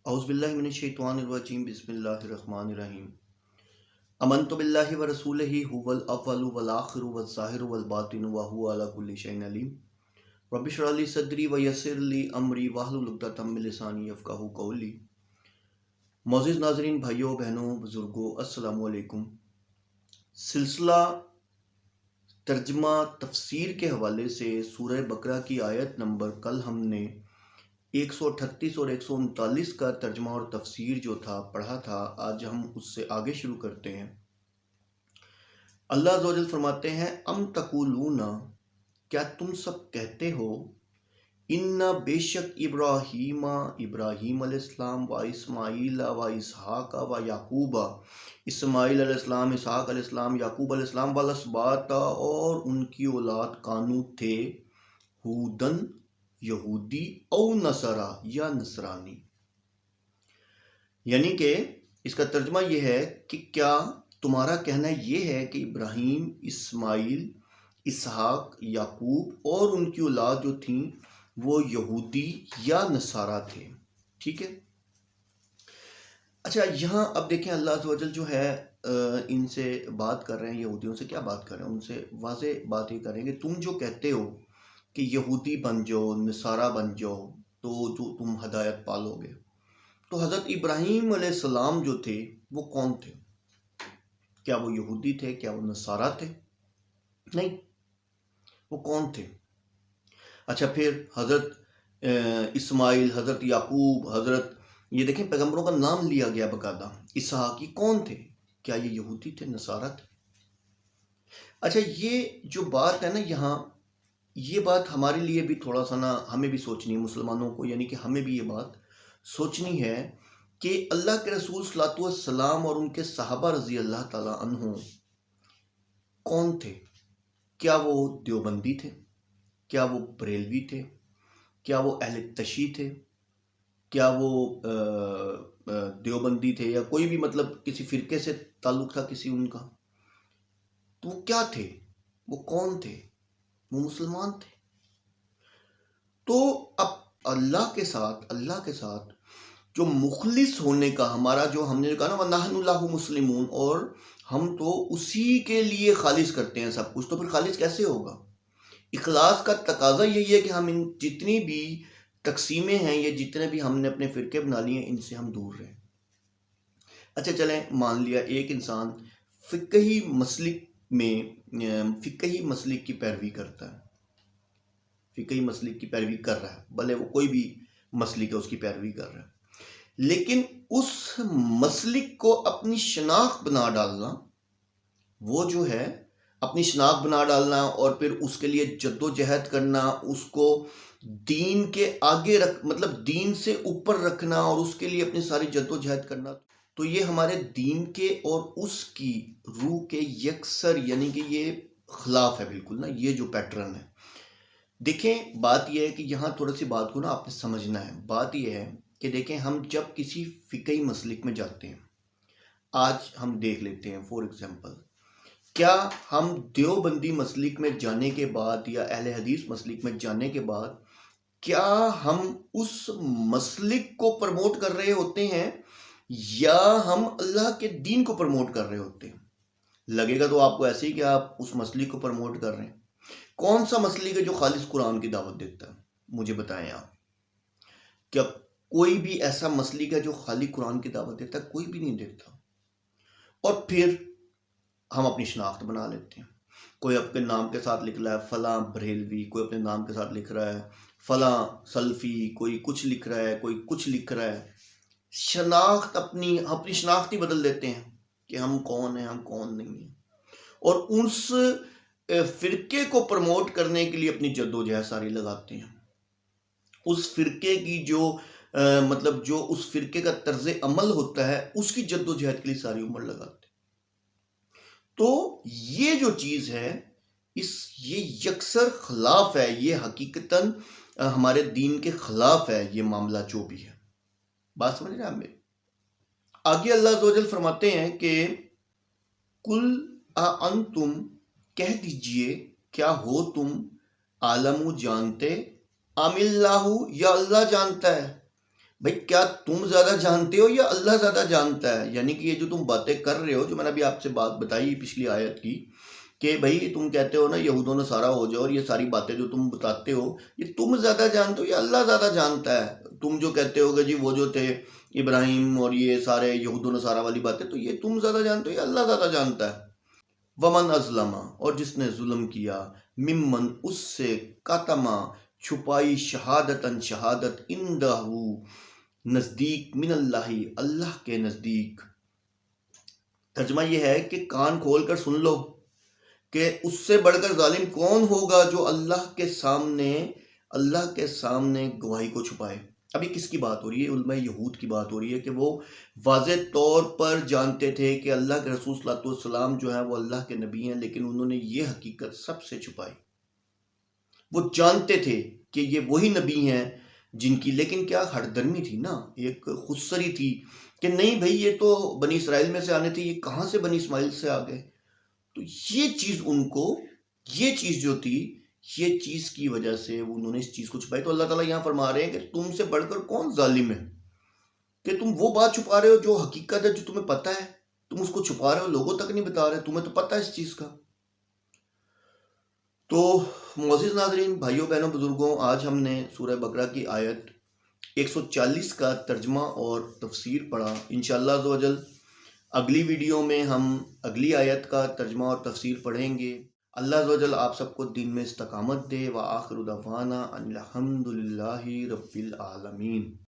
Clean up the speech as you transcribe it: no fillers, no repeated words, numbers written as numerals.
اعوذ باللہ من الشیطان الرجیم بسم اللہ الرحمن الرحیم آمنت باللہ ورسولہ هو الاول والآخر والظاہر والباطن وهو علی کل شیء علیم رب اشرح لی صدری ویسر لی امری واحلل عقدۃ من لسانی یفقہوا قولی۔ معزز ناظرین، بھائیوں بہنوں بزرگوں، السلام علیکم۔ سلسلہ ترجمہ تفسیر کے حوالے سے سورہ بقرہ کی آیت نمبر کل ہم نے 138 اور 139 کا ترجمہ اور تفسیر جو تھا پڑھا تھا، آج ہم اس سے آگے شروع کرتے ہیں۔ اللہ عز و جل فرماتے ہیں ام تقولون، کیا تم سب کہتے ہو، ان بے شک ابراہیم علیہ السلام و اسماعیل و اسحاق و یعقوب، اسماعیل علیہ السلام، اسحاق علیہ السلام، یعقوب علیہ السلام والاسباط، اور ان کی اولاد کانو تھے، ہودن یہودی او نصارا یا نصرانی۔ یعنی کہ اس کا ترجمہ یہ ہے کہ کیا تمہارا کہنا یہ ہے کہ ابراہیم، اسماعیل، اسحاق، یعقوب اور ان کی اولاد جو تھیں وہ یہودی یا نصارا تھے؟ ٹھیک ہے۔ اچھا، یہاں اب دیکھیں اللہ عز و جل جو ہے ان سے بات کر رہے ہیں، یہودیوں سے کیا بات کر رہے ہیں؟ ان سے واضح بات یہ کریں کہ تم جو کہتے ہو کہ یہودی بن جاؤ، نصارہ بن جاؤ تو تم ہدایت پالو گے، تو حضرت ابراہیم علیہ السلام جو تھے وہ کون تھے؟ کیا وہ یہودی تھے؟ کیا وہ نصارہ تھے؟ نہیں، وہ کون تھے؟ اچھا، پھر حضرت اسماعیل، حضرت یعقوب، یہ دیکھیں پیغمبروں کا نام لیا گیا باقاعدہ، اسحاق، یہ کون تھے؟ کیا یہ یہودی تھے، نصارہ تھے؟ اچھا، یہ جو بات ہے نا یہاں، یہ بات ہمارے لیے بھی تھوڑا سا نا ہمیں بھی سوچنی ہے، مسلمانوں کو، یعنی کہ ہمیں بھی یہ بات سوچنی ہے کہ اللہ کے رسول صلی اللہ علیہ وسلم اور ان کے صحابہ رضی اللہ تعالیٰ عنہ کون تھے؟ کیا وہ دیوبندی تھے؟ کیا وہ بریلوی تھے؟ کیا وہ اہل تشیع تھے؟ کیا وہ دیوبندی تھے یا کوئی بھی مطلب کسی فرقے سے تعلق تھا کسی ان کا؟ تو وہ کیا تھے؟ وہ کون تھے؟ وہ مسلمان تھے۔ تو اب اللہ کے ساتھ جو مخلص ہونے کا ہمارا، جو ہم نے کہا نا وَنَحْنُ لَهُ مُسْلِمُونَ، اور ہم تو اسی کے لیے خالص کرتے ہیں سب کچھ، تو پھر خالص کیسے ہوگا؟ اخلاص کا تقاضا یہی ہے کہ ہم ان جتنی بھی تقسیمیں ہیں، یہ جتنے بھی ہم نے اپنے فرقے بنا لیے ہیں، ان سے ہم دور رہیں۔ اچھا چلیں، مان لیا ایک انسان فقہی مسلک کی پیروی کرتا ہے، فقہی مسلک کی پیروی کر رہا ہے، بھلے وہ کوئی بھی مسلک ہے اس کی پیروی کر رہا ہے، لیکن اس مسلک کو اپنی شناخت بنا ڈالنا، وہ جو ہے اپنی شناخت بنا ڈالنا اور پھر اس کے لیے جد و جہد کرنا، اس کو دین کے آگے مطلب دین سے اوپر رکھنا اور اس کے لیے اپنی ساری جد و جہد کرنا، تو یہ ہمارے دین کے اور اس کی روح کے یکسر، یعنی کہ یہ خلاف ہے بالکل نا، یہ جو پیٹرن ہے۔ دیکھیں بات یہ ہے کہ یہاں تھوڑا سی بات کو نا آپ نے سمجھنا ہے۔ بات یہ ہے کہ دیکھیں ہم جب کسی فقہی مسلک میں جاتے ہیں، آج ہم دیکھ لیتے ہیں فور ایگزامپل، کیا ہم دیوبندی مسلک میں جانے کے بعد یا اہل حدیث مسلک میں جانے کے بعد کیا ہم اس مسلک کو پروموٹ کر رہے ہوتے ہیں یا ہم اللہ کے دین کو پروموٹ کر رہے ہوتے ہیں؟ لگے گا تو آپ کو ایسے ہی کہ آپ اس مسلک کو پروموٹ کر رہے ہیں۔ کون سا مسلک ہے جو خالص قرآن کی دعوت دیتا ہے؟ مجھے بتائیں آپ، کیا کوئی بھی ایسا مسلک ہے جو خالی قرآن کی دعوت دیتا ہے؟ کوئی بھی نہیں دیتا۔ اور پھر ہم اپنی شناخت بنا لیتے ہیں، کوئی اپنے نام کے ساتھ لکھ رہا ہے فلاں بریلوی، کوئی اپنے نام کے ساتھ لکھ رہا ہے فلاں سلفی، کوئی کچھ لکھ رہا ہے، کوئی کچھ لکھ رہا ہے، شناخت اپنی شناخت ہی بدل دیتے ہیں کہ ہم کون ہیں، ہم کون نہیں ہیں، اور اس فرقے کو پروموٹ کرنے کے لیے اپنی جد و جہد ساری لگاتے ہیں، اس فرقے کی جو مطلب جو اس فرقے کا طرز عمل ہوتا ہے اس کی جد و جہد کے لیے ساری عمر لگاتے ہیں۔ تو یہ جو چیز ہے یہ یکسر خلاف ہے، یہ حقیقتاً ہمارے دین کے خلاف ہے، یہ معاملہ جو بھی ہے۔ بات سمجھ رہے ہیں آپ میری؟ آگے اللہ عز و جل فرماتے ہیں کہ کل انتم، کہہ دیجئے کیا ہو تم، عالم جانتے، ام اللہ، یا اللہ جانتا ہے، بھائی کیا تم زیادہ جانتے ہو یا اللہ زیادہ جانتا ہے؟ یعنی کہ یہ جو تم باتیں کر رہے ہو، جو میں نے ابھی آپ سے بات بتائی پچھلی آیت کی، کہ بھائی تم کہتے ہو نا یہود و نصارہ ہو جاؤ، اور یہ ساری باتیں جو تم بتاتے ہو یہ تم زیادہ جانتے ہو یا اللہ زیادہ جانتا ہے؟ تم جو کہتے ہو کہ جی وہ جو تھے ابراہیم اور یہ سارے یہود و نصارہ والی باتیں، تو یہ تم زیادہ جانتے ہو یا اللہ زیادہ جانتا ہے؟ ومن ازلم، اور جس نے ظلم کیا، ممن اس سے، کاتما چھپائی، شہادتن شہادت، اندہ نزدیک، من اللہ اللہ کے نزدیک۔ ترجمہ یہ ہے کہ کان کھول کر سن لو کہ اس سے بڑھ کر ظالم کون ہوگا جو اللہ کے سامنے گواہی کو چھپائے۔ ابھی کس کی بات ہو رہی ہے؟ علماء یہود کی بات ہو رہی ہے کہ وہ واضح طور پر جانتے تھے کہ اللہ کے رسول صلی اللہ علیہ وسلم جو ہیں وہ اللہ کے نبی ہیں، لیکن انہوں نے یہ حقیقت سب سے چھپائی۔ وہ جانتے تھے کہ یہ وہی نبی ہیں جن کی، لیکن کیا ہٹ درمی تھی نا، ایک خودسری تھی کہ نہیں بھائی یہ تو بنی اسرائیل میں سے آنے تھے، یہ کہاں سے بنی اسماعیل سے آ گئے؟ تو یہ چیز ان کو، یہ چیز جو تھی، یہ چیز کی وجہ سے انہوں نے اس چیز کو چھپائی۔ تو اللہ تعالیٰ یہاں فرما رہے ہیں کہ تم سے بڑھ کر کون ظالم ہے کہ تم وہ بات چھپا رہے ہو جو حقیقت ہے، جو تمہیں پتہ ہے، تم اس کو چھپا رہے ہو، لوگوں تک نہیں بتا رہے، تمہیں تو پتہ ہے اس چیز کا۔ تو معزز ناظرین، بھائیوں بہنوں بزرگوں، آج ہم نے سورہ بقرہ کی آیت 140 کا ترجمہ اور تفسیر پڑھا۔ انشاءاللہ عز و جل اگلی ویڈیو میں ہم اگلی آیت کا ترجمہ اور تفسیر پڑھیں گے۔ اللہ عز و جل آپ سب کو دین میں استقامت دے۔ وآخر دعوانا ان الحمد للہ رب العالمین۔